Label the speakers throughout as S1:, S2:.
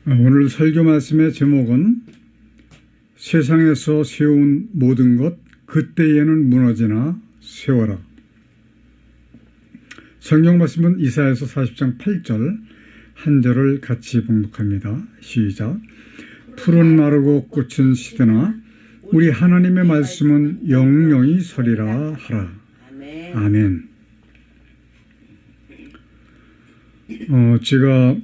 S1: 오늘 설교 말씀의 제목은 세상에서 세운 모든 것 그때에는 무너지나 세워라. 성경 말씀은 이사야서 40장 8절 한 절을 같이 봉독합니다. 시작. 풀은 마르고 꽃은 시드나 우리 하나님의 말씀은 영영이 서리라 하라. 아멘. 제가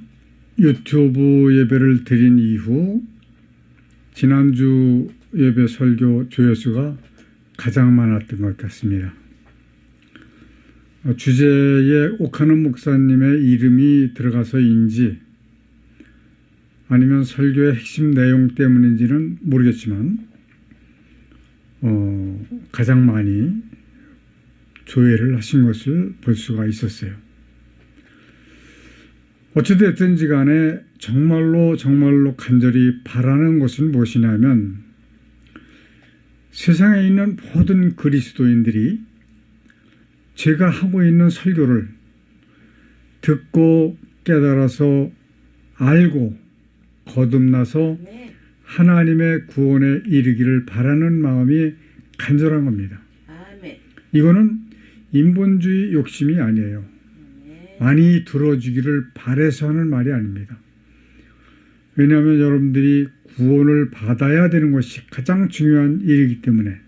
S1: 유튜브 예배를 드린 이후 지난주 예배 설교 조회수가 가장 많았던 것 같습니다. 주제에 옥하는 목사님의 이름이 들어가서인지 아니면 설교의 핵심 내용 때문인지는 모르겠지만 가장 많이 조회를 하신 것을 볼 수가 있었어요. 어찌됐든지 간에 정말로 간절히 바라는 것은 무엇이냐면 세상에 있는 모든 그리스도인들이 제가 하고 있는 설교를 듣고 깨달아서 알고 거듭나서 하나님의 구원에 이르기를 바라는 마음이 간절한 겁니다. 이거는 인본주의 욕심이 아니에요. 많이 들어주기를 바라서 하는 말이 아닙니다. 왜냐하면 여러분들이 구원을 받아야 되는 것이 가장 중요한 일이기 때문에,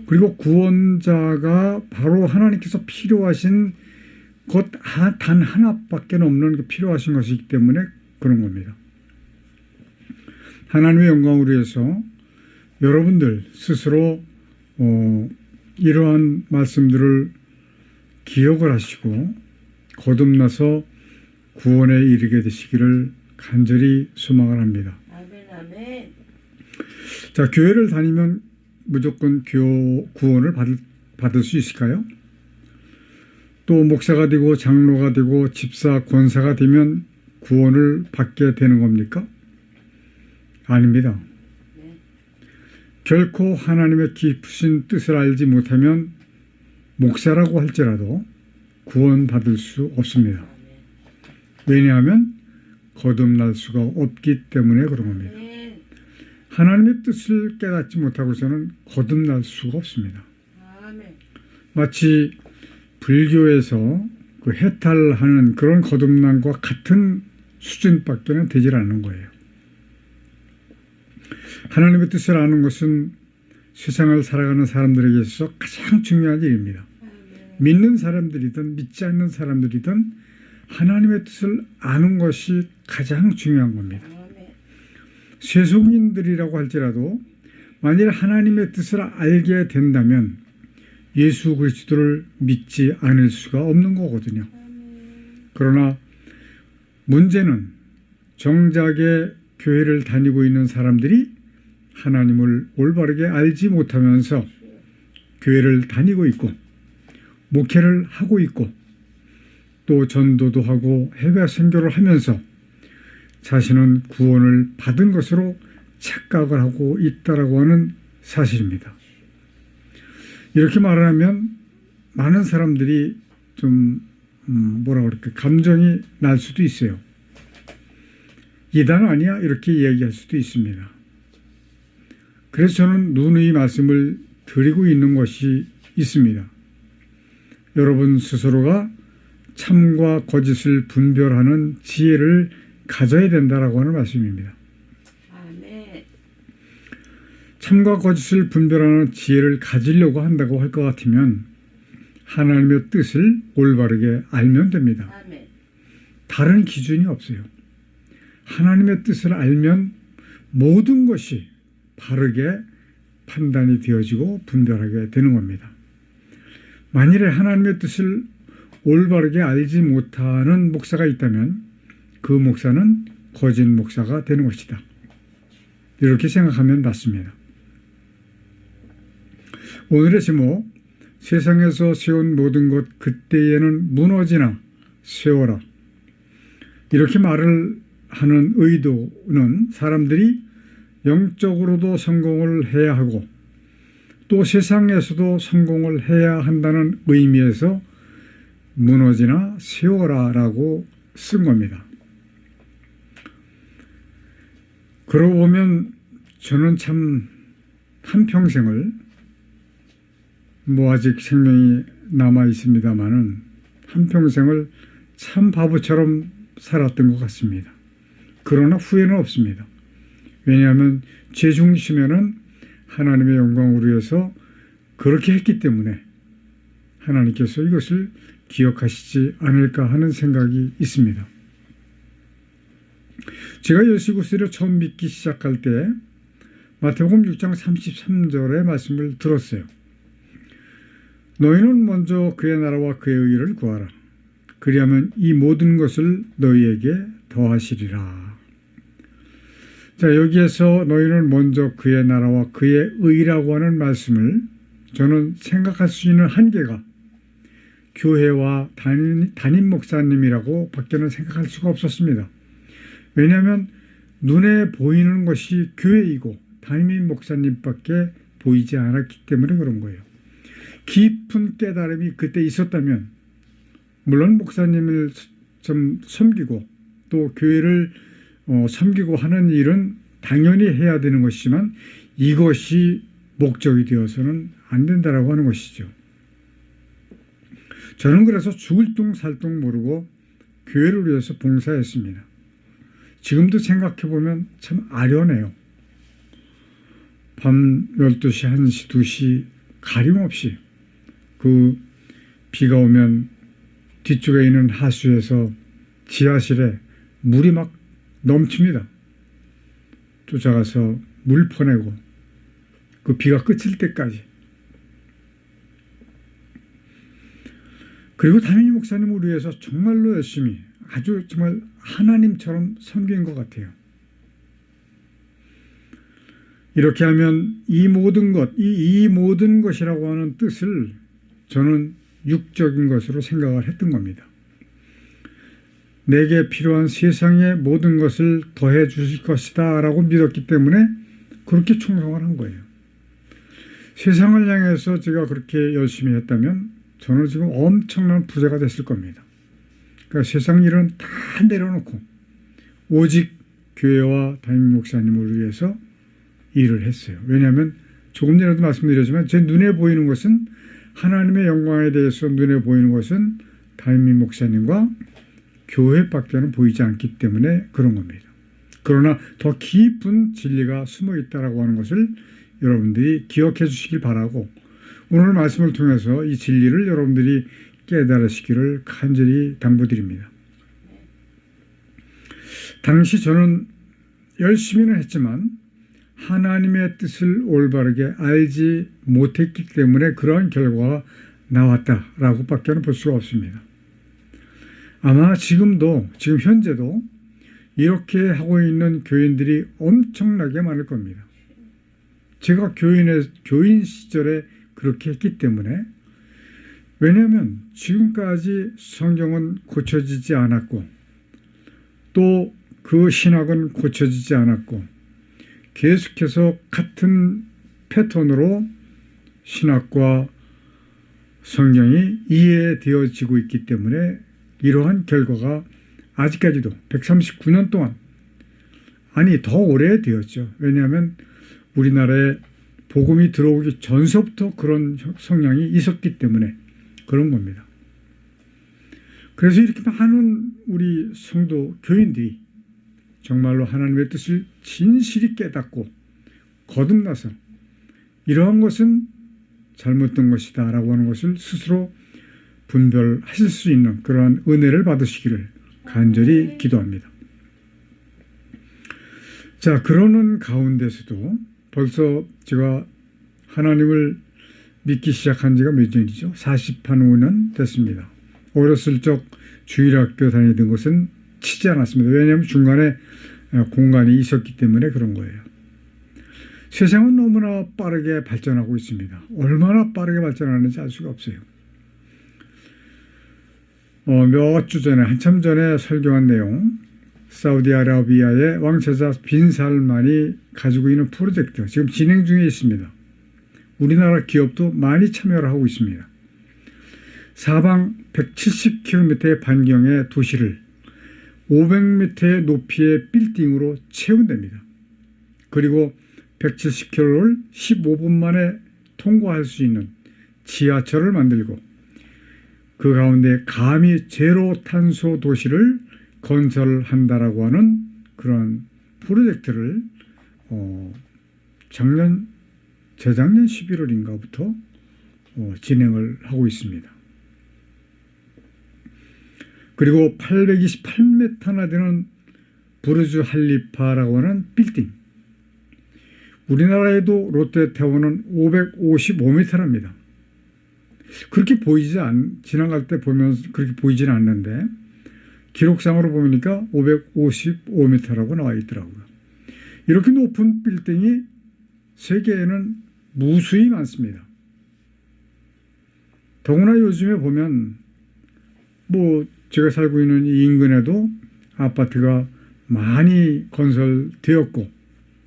S1: 그리고 구원자가 바로 하나님께서 필요하신 것 단 하나밖에 없는 필요하신 것이기 때문에 그런 겁니다. 하나님의 영광을 위해서 여러분들 스스로 이러한 말씀들을 기억을 하시고 거듭나서 구원에 이르게 되시기를 간절히 소망을 합니다. 아멘. 자, 교회를 다니면 무조건 구원을 받을 수 있을까요? 또 목사가 되고 장로가 되고 집사, 권사가 되면 구원을 받게 되는 겁니까? 아닙니다. 결코 하나님의 깊으신 뜻을 알지 못하면 목사라고 할지라도 구원받을 수 없습니다. 왜냐하면 거듭날 수가 없기 때문에 그런 겁니다. 하나님의 뜻을 깨닫지 못하고서는 거듭날 수가 없습니다. 마치 불교에서 그 해탈하는 그런 거듭남과 같은 수준밖에는 되질 않는 거예요. 하나님의 뜻을 아는 것은 세상을 살아가는 사람들에게 있어서 가장 중요한 일입니다. 믿는 사람들이든 믿지 않는 사람들이든 하나님의 뜻을 아는 것이 가장 중요한 겁니다. 세속인들이라고 할지라도 만일 하나님의 뜻을 알게 된다면 예수 그리스도를 믿지 않을 수가 없는 거거든요. 그러나 문제는 정작에 교회를 다니고 있는 사람들이 하나님을 올바르게 알지 못하면서 교회를 다니고 있고 목회를 하고 있고 또 전도도 하고 해외 선교를 하면서 자신은 구원을 받은 것으로 착각을 하고 있다라고 하는 사실입니다. 이렇게 말하면 많은 사람들이 좀 감정이 날 수도 있어요. 이단 아니야? 이렇게 이야기할 수도 있습니다. 그래서 저는 누누이 말씀을 드리고 있는 것이 있습니다. 여러분 스스로가 참과 거짓을 분별하는 지혜를 가져야 된다라고 하는 말씀입니다. 참과 거짓을 분별하는 지혜를 가지려고 한다고 할 것 같으면 하나님의 뜻을 올바르게 알면 됩니다. 다른 기준이 없어요. 하나님의 뜻을 알면 모든 것이 바르게 판단이 되어지고 분별하게 되는 겁니다. 만일에 하나님의 뜻을 올바르게 알지 못하는 목사가 있다면 그 목사는 거짓 목사가 되는 것이다. 이렇게 생각하면 맞습니다. 오늘의 제목, 세상에서 세운 모든 것 그때에는 무너지나 세워라. 이렇게 말을 하는 의도는 사람들이 영적으로도 성공을 해야 하고 또 세상에서도 성공을 해야 한다는 의미에서 무너지나 세워라라고 쓴 겁니다. 그러고 보면 저는 참 한평생을 아직 생명이 남아 있습니다마는 한평생을 참 바보처럼 살았던 것 같습니다. 그러나 후회는 없습니다. 왜냐하면 제 중심에는 하나님의 영광을 위해서 그렇게 했기 때문에 하나님께서 이것을 기억하시지 않을까 하는 생각이 있습니다. 제가 예수 그리스도를 처음 믿기 시작할 때 마태복음 6장 33절의 말씀을 들었어요. 너희는 먼저 그의 나라와 그의 의를 구하라. 그리하면 이 모든 것을 너희에게 더하시리라. 자, 여기에서 너희는 먼저 그의 나라와 그의 의라고 하는 말씀을 저는 생각할 수 있는 한계가 교회와 담임 목사님이라고 밖에는 생각할 수가 없었습니다. 왜냐하면 눈에 보이는 것이 교회이고 담임 목사님밖에 보이지 않았기 때문에 그런 거예요. 깊은 깨달음이 그때 있었다면 물론 목사님을 좀 섬기고 또 교회를 섬기고 하는 일은 당연히 해야 되는 것이지만 이것이 목적이 되어서는 안 된다라고 하는 것이죠. 저는 그래서 죽을 둥 살 둥 모르고 교회를 위해서 봉사했습니다. 지금도 생각해보면 참 아련해요. 밤 12시, 1시, 2시 가림없이 그 비가 오면 뒤쪽에 있는 하수에서 지하실에 물이 막 넘칩니다. 쫓아가서 물 퍼내고 그 비가 그칠 때까지. 그리고 담임 목사님을 위해서 정말로 열심히 아주 정말 하나님처럼 섬긴 것 같아요. 이렇게 하면 이 모든 것이라고 하는 뜻을 저는 육적인 것으로 생각을 했던 겁니다. 내게 필요한 세상의 모든 것을 더해 주실 것이다 라고 믿었기 때문에 그렇게 충성을 한 거예요. 세상을 향해서 제가 그렇게 열심히 했다면 저는 지금 엄청난 부자가 됐을 겁니다. 그러니까 세상 일은 다 내려놓고 오직 교회와 담임 목사님을 위해서 일을 했어요. 왜냐하면 조금 전에도 말씀드렸지만 제 눈에 보이는 것은 하나님의 영광에 대해서 눈에 보이는 것은 담임 목사님과 교회밖에는 보이지 않기 때문에 그런 겁니다. 그러나 더 깊은 진리가 숨어 있다라고 하는 것을 여러분들이 기억해 주시길 바라고 오늘 말씀을 통해서 이 진리를 여러분들이 깨달으시기를 간절히 당부드립니다. 당시 저는 열심히는 했지만 하나님의 뜻을 올바르게 알지 못했기 때문에 그러한 결과가 나왔다라고 밖에는 볼 수가 없습니다. 아마 지금 현재도 이렇게 하고 있는 교인들이 엄청나게 많을 겁니다. 제가 교인 시절에 그렇게 했기 때문에 왜냐하면 지금까지 성경은 고쳐지지 않았고 또 그 신학은 고쳐지지 않았고 계속해서 같은 패턴으로 신학과 성경이 이해되어지고 있기 때문에 이러한 결과가 아직까지도 139년 동안 더 오래되었죠. 왜냐하면 우리나라에 복음이 들어오기 전서부터 그런 성향이 있었기 때문에 그런 겁니다. 그래서 이렇게 많은 우리 성도 교인들이 정말로 하나님의 뜻을 진실히 깨닫고 거듭나서 이러한 것은 잘못된 것이다 라고 하는 것을 스스로 분별하실 수 있는 그러한 은혜를 받으시기를 간절히 기도합니다. 자, 그러는 가운데서도 벌써 제가 하나님을 믿기 시작한 지가 몇 년이죠? 45년 됐습니다. 어렸을 적 주일학교 다니던 것은 치지 않았습니다. 왜냐하면 중간에 공간이 있었기 때문에 그런 거예요. 세상은 너무나 빠르게 발전하고 있습니다. 얼마나 빠르게 발전하는지 알 수가 없어요. 몇 주 전에 한참 전에 설교한 내용 사우디아라비아의 왕세자 빈 살만이 가지고 있는 프로젝트 지금 진행 중에 있습니다. 우리나라 기업도 많이 참여를 하고 있습니다. 사방 170km의 반경의 도시를 500m의 높이의 빌딩으로 채운답니다. 그리고 170km를 15분 만에 통과할 수 있는 지하철을 만들고 그 가운데 감히 제로 탄소 도시를 건설한다라고 하는 그런 프로젝트를 재작년 11월인가부터 진행을 하고 있습니다. 그리고 828m나 되는 부르즈 할리파라고 하는 빌딩. 우리나라에도 롯데타워는 555m랍니다. 그렇게 지나갈 때 보면 그렇게 보이지는 않는데 기록상으로 보니까 555m라고 나와 있더라고요. 이렇게 높은 빌딩이 세계에는 무수히 많습니다. 더구나 요즘에 보면 제가 살고 있는 이 인근에도 아파트가 많이 건설되었고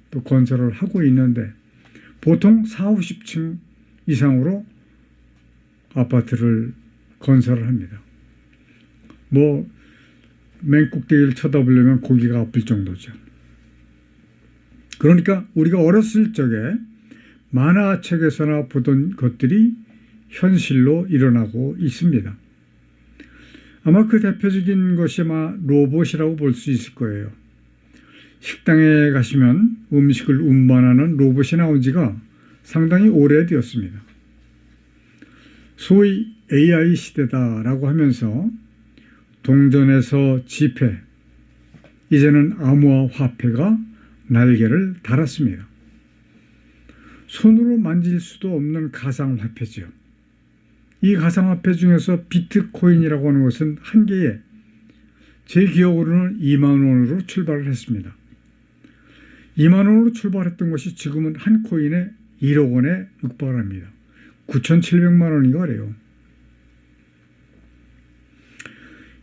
S1: 또 건설을 하고 있는데 보통 40, 50층 이상으로 아파트를 건설을 합니다. 맨꼭대기를 쳐다보려면 고기가 아플 정도죠. 그러니까 우리가 어렸을 적에 만화책에서나 보던 것들이 현실로 일어나고 있습니다. 아마 그 대표적인 것이 로봇이라고 볼 수 있을 거예요. 식당에 가시면 음식을 운반하는 로봇이 나온 지가 상당히 오래되었습니다. 소위 AI 시대다라고 하면서 동전에서 지폐, 이제는 암호화 화폐가 날개를 달았습니다. 손으로 만질 수도 없는 가상화폐죠. 이 가상화폐 중에서 비트코인이라고 하는 것은 한 개에 제 기억으로는 2만 원으로 출발을 했습니다. 2만 원으로 출발했던 것이 지금은 한 코인에 1억 원에 육박을 합니다. 9,700만 원인가 그래요.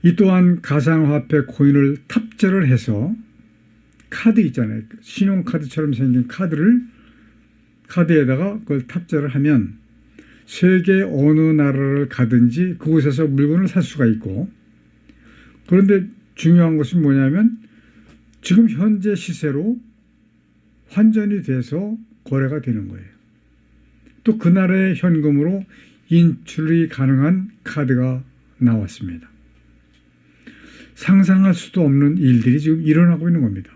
S1: 이 또한 가상화폐 코인을 탑재를 해서 카드 있잖아요. 신용카드처럼 생긴 카드에다가 그걸 탑재를 하면 세계 어느 나라를 가든지 그곳에서 물건을 살 수가 있고, 그런데 중요한 것은 뭐냐면 지금 현재 시세로 환전이 돼서 거래가 되는 거예요. 또 그 나라의 현금으로 인출이 가능한 카드가 나왔습니다. 상상할 수도 없는 일들이 지금 일어나고 있는 겁니다.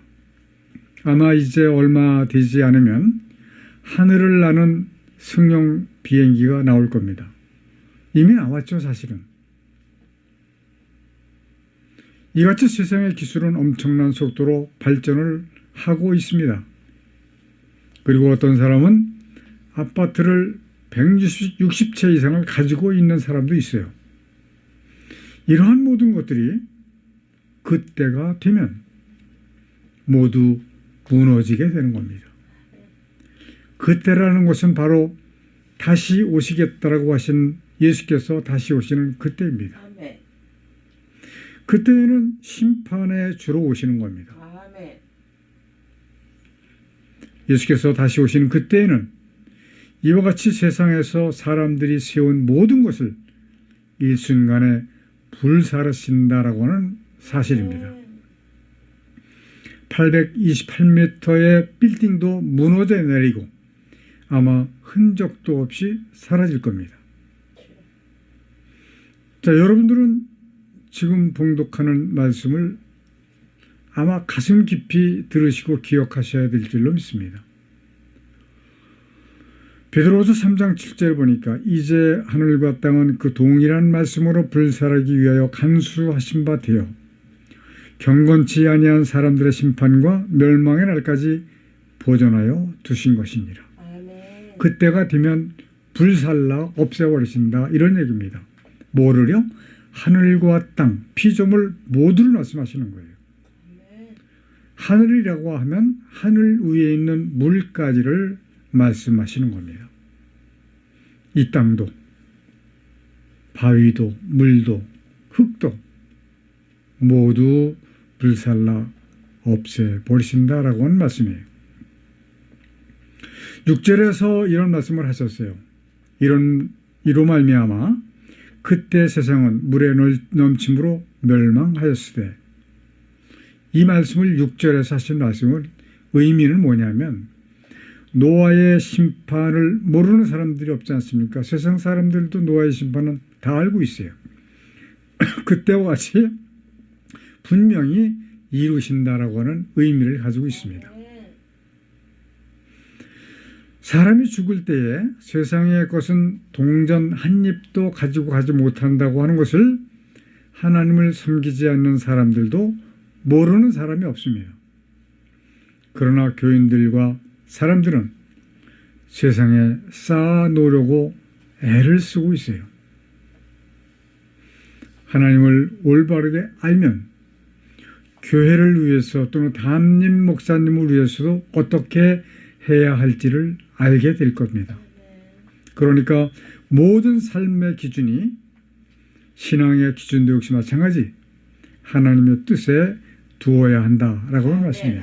S1: 아마 이제 얼마 되지 않으면 하늘을 나는 승용 비행기가 나올 겁니다. 이미 나왔죠, 사실은. 이같이 세상의 기술은 엄청난 속도로 발전을 하고 있습니다. 그리고 어떤 사람은 아파트를 160채 이상을 가지고 있는 사람도 있어요. 이러한 모든 것들이 그때가 되면 모두 무너지게 되는 겁니다. 그때라는 것은 바로 다시 오시겠다라고 하신 예수께서 다시 오시는 그때입니다. 아멘. 그때에는 심판에 주로 오시는 겁니다. 아멘. 예수께서 다시 오시는 그때에는 이와 같이 세상에서 사람들이 세운 모든 것을 일순간에 불사르신다라고 하는 사실입니다. 828m의 빌딩도 무너져 내리고 아마 흔적도 없이 사라질 겁니다. 자, 여러분들은 지금 봉독하는 말씀을 아마 가슴 깊이 들으시고 기억하셔야 될 줄로 믿습니다. 베드로후서 3장 7절을 보니까 이제 하늘과 땅은 그 동일한 말씀으로 불살하기 위하여 간수하신 바 되어 경건치 아니한 사람들의 심판과 멸망의 날까지 보존하여 두신 것이니라. 아멘. 그때가 되면 불살라 없애버리신다, 이런 얘기입니다. 뭐를요? 하늘과 땅, 피조물 모두를 말씀하시는 거예요. 아멘. 하늘이라고 하면 하늘 위에 있는 물까지를 말씀하시는 겁니다. 이 땅도, 바위도, 물도, 흙도 모두 불살라 없애버리신다라고 하는 말씀이에요. 6절에서 이런 말씀을 하셨어요. 이로 말미암아 그때 세상은 물의 넘침으로 멸망하였으되, 이 말씀을 6절에서 하신 말씀을 의미는 뭐냐면 노아의 심판을 모르는 사람들이 없지 않습니까? 세상 사람들도 노아의 심판은 다 알고 있어요. 그때와 같이 분명히 이루신다라고 하는 의미를 가지고 있습니다. 사람이 죽을 때에 세상의 것은 동전 한 입도 가지고 가지 못한다고 하는 것을 하나님을 섬기지 않는 사람들도 모르는 사람이 없습니다. 그러나 교인들과 사람들은 세상에 쌓아 놓으려고 애를 쓰고 있어요. 하나님을 올바르게 알면 교회를 위해서 또는 담임 목사님을 위해서도 어떻게 해야 할지를 알게 될 겁니다. 그러니까 모든 삶의 기준이 신앙의 기준도 역시 마찬가지 하나님의 뜻에 두어야 한다라고 하는 말씀이에요.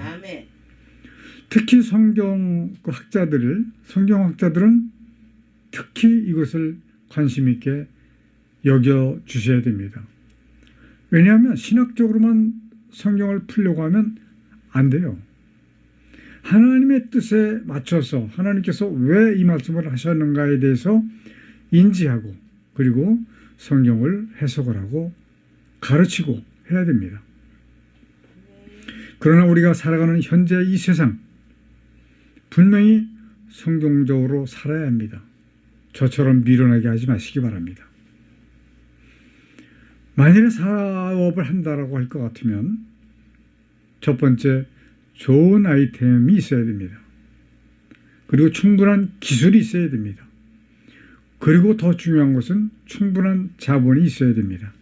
S1: 특히 성경학자들은 특히 이것을 관심 있게 여겨주셔야 됩니다. 왜냐하면 신학적으로만 성경을 풀려고 하면 안 돼요. 하나님의 뜻에 맞춰서 하나님께서 왜 이 말씀을 하셨는가에 대해서 인지하고 그리고 성경을 해석을 하고 가르치고 해야 됩니다. 그러나 우리가 살아가는 현재 이 세상 분명히 성경적으로 살아야 합니다. 저처럼 미련하게 하지 마시기 바랍니다. 만일에 사업을 한다라고 할 것 같으면 첫 번째 좋은 아이템이 있어야 됩니다. 그리고 충분한 기술이 있어야 됩니다. 그리고 더 중요한 것은 충분한 자본이 있어야 됩니다.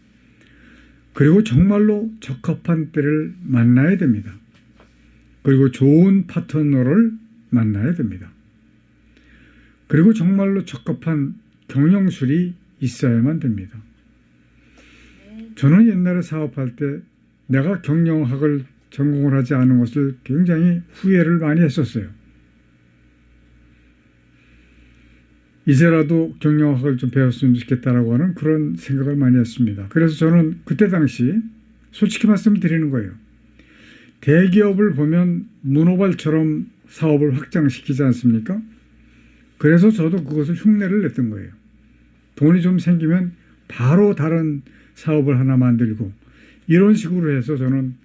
S1: 그리고 정말로 적합한 때를 만나야 됩니다. 그리고 좋은 파트너를 만나야 됩니다. 그리고 정말로 적합한 경영술이 있어야만 됩니다. 저는 옛날에 사업할 때 내가 경영학을 전공을 하지 않은 것을 굉장히 후회를 많이 했었어요. 이제라도 경영학을 좀 배웠으면 좋겠다라고 하는 그런 생각을 많이 했습니다. 그래서 저는 그때 당시 솔직히 말씀드리는 거예요. 대기업을 보면 문어발처럼 사업을 확장시키지 않습니까? 그래서 저도 그것을 흉내를 냈던 거예요. 돈이 좀 생기면 바로 다른 사업을 하나 만들고 이런 식으로 해서 저는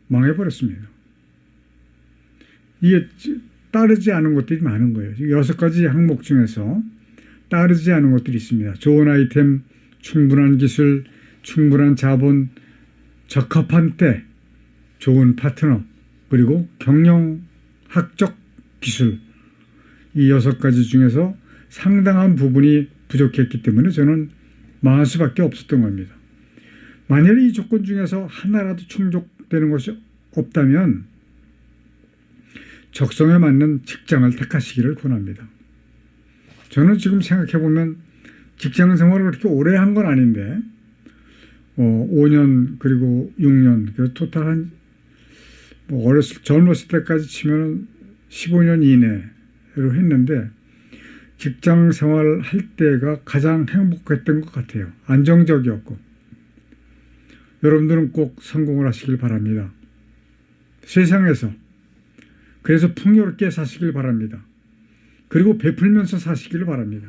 S1: 망해버렸습니다. 이게 따르지 않은 것들이 많은 거예요. 6가지 항목 중에서 따르지 않은 것들이 있습니다. 좋은 아이템, 충분한 기술, 충분한 자본, 적합한 때, 좋은 파트너, 그리고 경영학적 기술. 이 6가지 중에서 상당한 부분이 부족했기 때문에 저는 망할 수밖에 없었던 겁니다. 만약에 이 조건 중에서 하나라도 충족되는 것이 없다면 적성에 맞는 직장을 택하시기를 권합니다. 저는 지금 생각해보면 직장 생활을 그렇게 오래 한 건 아닌데 5년 그리고 6년 그래서 토탈 한 젊었을 때까지 치면 15년 이내로 했는데 직장 생활을 할 때가 가장 행복했던 것 같아요. 안정적이었고 여러분들은 꼭 성공을 하시길 바랍니다. 세상에서 그래서 풍요롭게 사시길 바랍니다. 그리고 베풀면서 사시기를 바랍니다.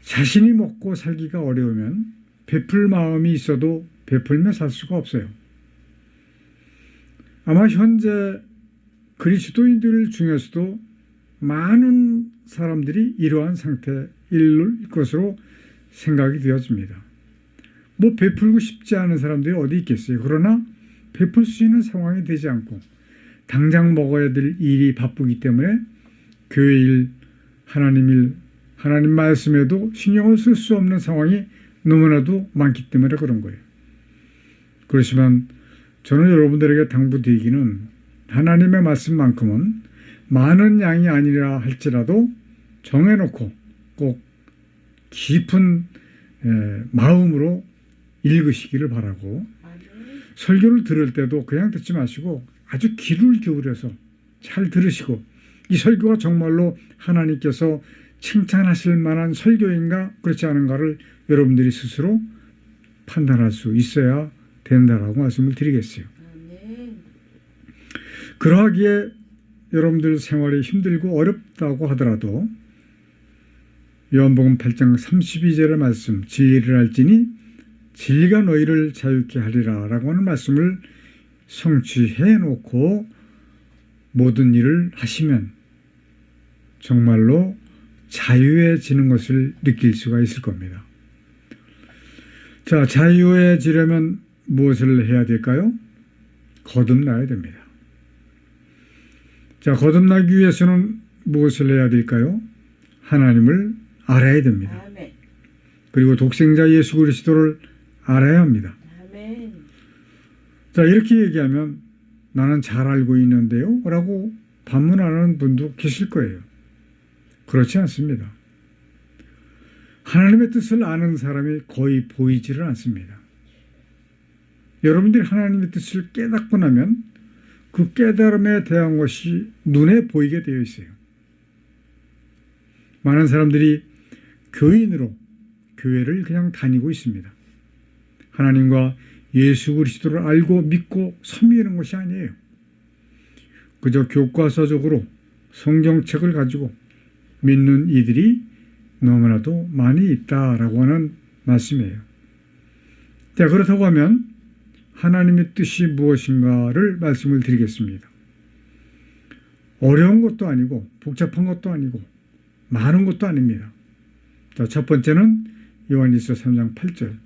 S1: 자신이 먹고 살기가 어려우면 베풀 마음이 있어도 베풀며 살 수가 없어요. 아마 현재 그리스도인들 중에서도 많은 사람들이 이러한 상태일 것으로 생각이 되어집니다. 뭐 베풀고 싶지 않은 사람들이 어디 있겠어요. 그러나 베풀 수 있는 상황이 되지 않고 당장 먹어야 될 일이 바쁘기 때문에 교회 일, 하나님 일, 하나님 말씀에도 신경을 쓸 수 없는 상황이 너무나도 많기 때문에 그런 거예요. 그렇지만 저는 여러분들에게 당부드리기는 하나님의 말씀만큼은 많은 양이 아니라 할지라도 정해놓고 꼭 깊은 마음으로 읽으시기를 바라고 설교를 들을 때도 그냥 듣지 마시고 아주 귀를 기울여서 잘 들으시고 이 설교가 정말로 하나님께서 칭찬하실 만한 설교인가 그렇지 않은가를 여러분들이 스스로 판단할 수 있어야 된다라고 말씀을 드리겠어요. 그러하기에 여러분들 생활이 힘들고 어렵다고 하더라도 요한복음 8장 32절의 말씀, 진리를 알지니 진리가 너희를 자유케 하리라 라고 하는 말씀을 성취해 놓고 모든 일을 하시면 정말로 자유해지는 것을 느낄 수가 있을 겁니다. 자, 자유해지려면 무엇을 해야 될까요? 거듭나야 됩니다. 자, 거듭나기 위해서는 무엇을 해야 될까요? 하나님을 알아야 됩니다.
S2: 아멘.
S1: 그리고 독생자 예수 그리스도를 알아야 합니다.
S2: 아멘.
S1: 자, 이렇게 얘기하면 나는 잘 알고 있는데요 라고 반문하는 분도 계실 거예요. 그렇지 않습니다. 하나님의 뜻을 아는 사람이 거의 보이지를 않습니다. 여러분들이 하나님의 뜻을 깨닫고 나면 그 깨달음에 대한 것이 눈에 보이게 되어 있어요. 많은 사람들이 교인으로 교회를 그냥 다니고 있습니다. 하나님과 예수 그리스도를 알고 믿고 섬기는 것이 아니에요. 그저 교과서적으로 성경책을 가지고 믿는 이들이 너무나도 많이 있다라고 하는 말씀이에요. 자, 그렇다고 하면 하나님의 뜻이 무엇인가를 말씀을 드리겠습니다. 어려운 것도 아니고 복잡한 것도 아니고 많은 것도 아닙니다. 자, 첫 번째는 요한일서 3장 8절.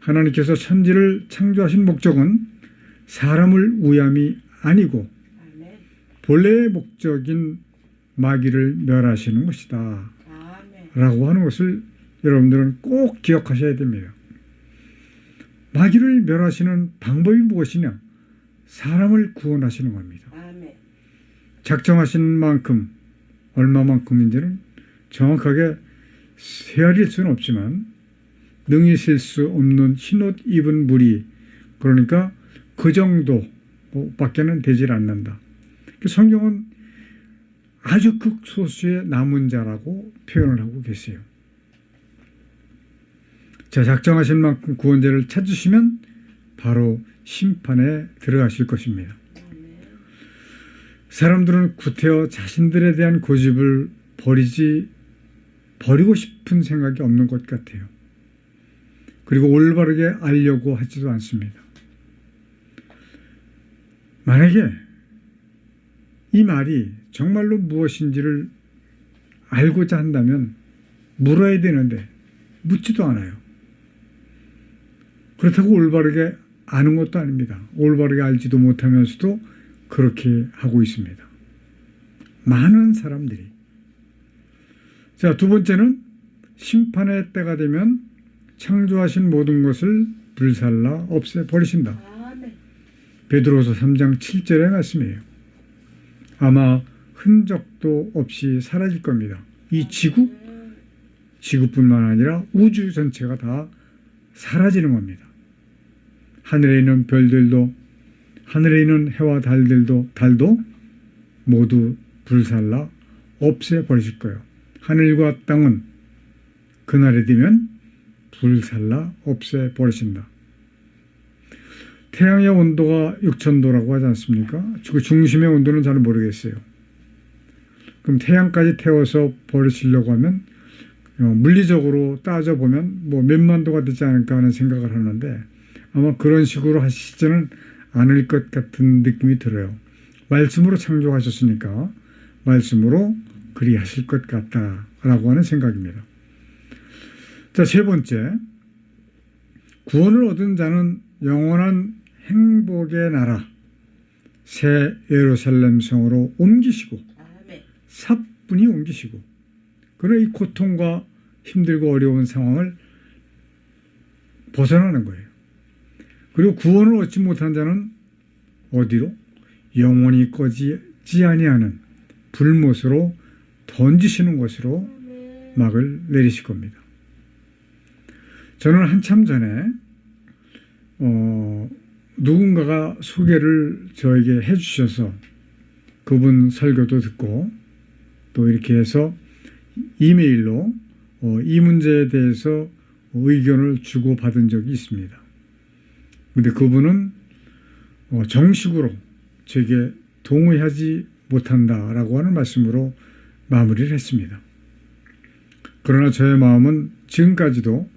S1: 하나님께서 천지를 창조하신 목적은 사람을 위함이 아니고 본래의 목적인 마귀를 멸하시는 것이다 라고 하는 것을 여러분들은 꼭 기억하셔야 됩니다. 마귀를 멸하시는 방법이 무엇이냐? 사람을 구원하시는 겁니다. 작정하신 만큼 얼마만큼인지는 정확하게 헤아릴 수는 없지만 능히 셀 수 없는 흰옷 입은 무리, 그러니까 그 정도밖에는 되질 않는다. 성경은 아주 극소수의 남은 자라고 표현을 하고 계세요. 자, 작정하신 만큼 구원자를 찾으시면 바로 심판에 들어가실 것입니다. 사람들은 구태여 자신들에 대한 고집을 버리고 싶은 생각이 없는 것 같아요. 그리고 올바르게 알려고 하지도 않습니다. 만약에 이 말이 정말로 무엇인지를 알고자 한다면 물어야 되는데 묻지도 않아요. 그렇다고 올바르게 아는 것도 아닙니다. 올바르게 알지도 못하면서도 그렇게 하고 있습니다. 많은 사람들이. 자, 두 번째는 심판의 때가 되면 창조하신 모든 것을 불살라 없애버리신다. 베드로서 3장 7절의 말씀이에요. 아마 흔적도 없이 사라질 겁니다. 이 지구뿐만 아니라 우주 전체가 다 사라지는 겁니다. 하늘에 있는 별들도, 하늘에 있는 해와 달도 모두 불살라 없애버리실 거예요. 하늘과 땅은 그날이 되면 불살라 없애버리신다. 태양의 온도가 6000도라고 하지 않습니까? 그 중심의 온도는 잘 모르겠어요. 그럼 태양까지 태워서 버리시려고 하면 물리적으로 따져보면 뭐 몇만 도가 되지 않을까 하는 생각을 하는데 아마 그런 식으로 하시지는 않을 것 같은 느낌이 들어요. 말씀으로 창조하셨으니까 말씀으로 그리하실 것 같다라고 하는 생각입니다. 자, 세 번째, 구원을 얻은 자는 영원한 행복의 나라 새 예루살렘 성으로 옮기시고 사뿐히 옮기시고 그런 이 고통과 힘들고 어려운 상황을 벗어나는 거예요. 그리고 구원을 얻지 못한 자는 어디로? 영원히 꺼지지 아니하는 불못으로 던지시는 것으로 막을 내리실 겁니다. 저는 한참 전에 누군가가 소개를 저에게 해주셔서 그분 설교도 듣고 또 이렇게 해서 이메일로 이 문제에 대해서 의견을 주고받은 적이 있습니다. 근데 그분은 정식으로 제게 동의하지 못한다라고 하는 말씀으로 마무리를 했습니다. 그러나 저의 마음은 지금까지도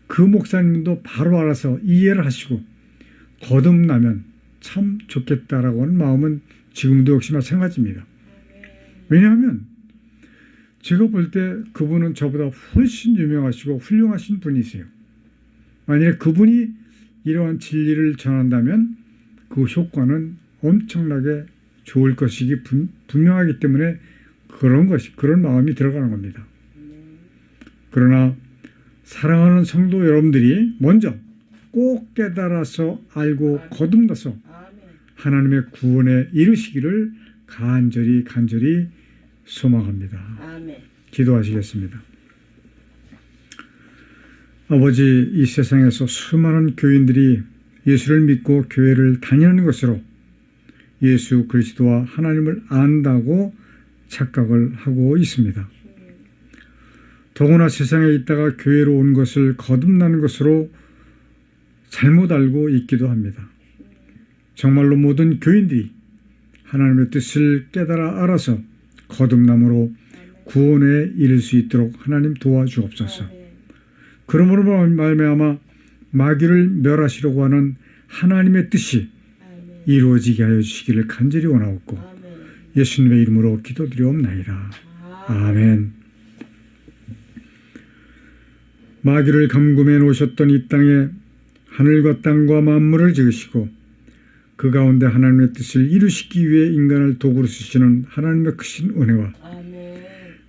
S1: 그 목사님도 바로 알아서 이해를 하시고 거듭나면 참 좋겠다라고 하는 마음은 지금도 역시 마찬가지입니다. 왜냐하면 제가 볼 때 그분은 저보다 훨씬 유명하시고 훌륭하신 분이세요. 만약에 그분이 이러한 진리를 전한다면 그 효과는 엄청나게 좋을 것이기 분명하기 때문에 그런 마음이 들어가는 겁니다. 그러나 사랑하는 성도 여러분들이 먼저 꼭 깨달아서 알고 거듭나서 하나님의 구원에 이르시기를 간절히 소망합니다.
S2: 아멘.
S1: 기도하시겠습니다. 아버지, 이 세상에서 수많은 교인들이 예수를 믿고 교회를 다니는 것으로 예수 그리스도와 하나님을 안다고 착각을 하고 있습니다. 더구나 세상에 있다가 교회로 온 것을 거듭나는 것으로 잘못 알고 있기도 합니다. 정말로 모든 교인들이 하나님의 뜻을 깨달아 알아서 거듭남으로 구원에 이를 수 있도록 하나님 도와주옵소서. 그러므로 말미암아 마귀를 멸하시려고 하는 하나님의 뜻이 이루어지게 하여 주시기를 간절히 원하옵고 예수님의 이름으로 기도드리옵나이다. 아멘. 마귀를 감금해 놓으셨던 이 땅에 하늘과 땅과 만물을 지으시고 그 가운데 하나님의 뜻을 이루시기 위해 인간을 도구로 쓰시는 하나님의 크신 은혜와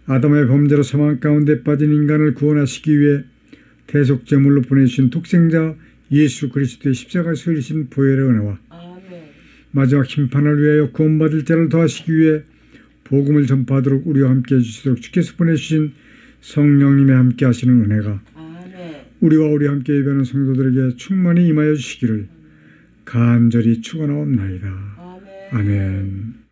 S1: 아담의 범죄로 사망 가운데 빠진 인간을 구원하시기 위해 대속제물로 보내주신 독생자 예수 그리스도의 십자가에서 흘리신 보혈의 은혜와 마지막 심판을 위하여 구원받을 자를 더하시기 위해 복음을 전파하도록 우리와 함께 해주시도록 주께서 보내주신 성령님의 함께 하시는 은혜가 우리와 우리 함께 예배하는 성도들에게 충만히 임하여 주시기를 간절히 축원하옵나이다. 아멘.